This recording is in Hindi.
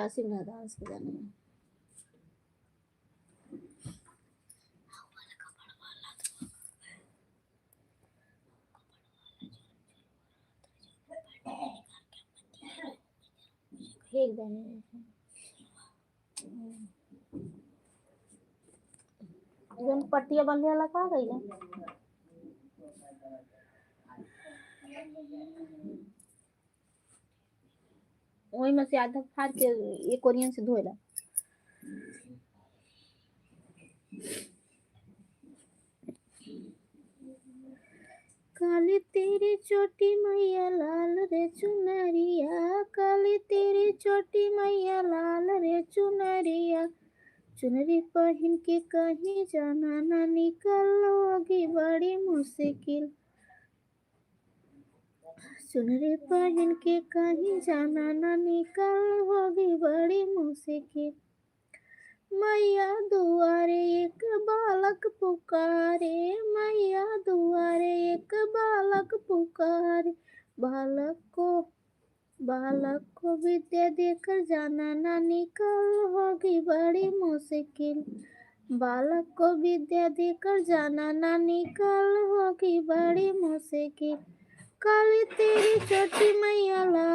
क्लासिक ना डांस के गाने में। फेंक देने जन पट्टिया बंधे वाला का गई वही में से आधा फाड़ के एक कोरियन से धोएला। काली तेरी चोटी मैया लाल रे चुनरिया, काली तेरी चोटी मैया लाल रे चुनरिया, चुनरी पहन के कहीं जाना ना निकलोगी बड़ी मुश्किल, चुनरी पहन के कहीं जाना ना निकलोगी बड़ी मुश्किल, मैया दुआरे एक बालक पुकारे, मैया दुआरे एक बालक पुकारे, बालक को विद्या देकर जाना ना निकल होगी बड़ी मुश्किल, बालक को विद्या देकर जाना ना निकल होगी बड़ी मुश्किल, काली तेरी चोटी मैया लाल